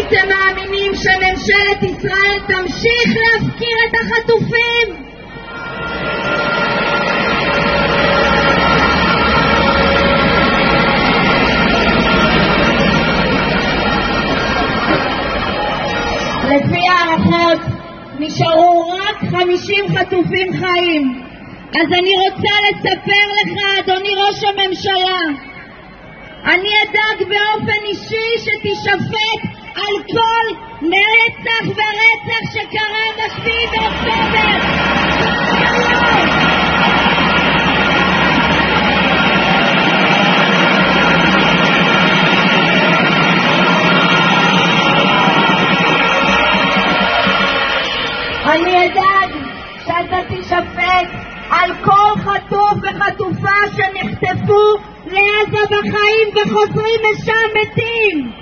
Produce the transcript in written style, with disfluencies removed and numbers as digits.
הייתם מאמינים שממשלת ישראל תמשיך להפקיר את החטופים? לפי הערכות נשארו רק 50 חטופים חיים. אז אני רוצה לספר לך, אדוני ראש הממשלה, אני אדאג באופן אישי שתשפט על כל רצח ורצח שקרה ב7 באוקטובר. אני אדאג שאתה תשפט על כל חטוף וחטופה שנחטפו לעזה בחיים וחוזרים משם מתים.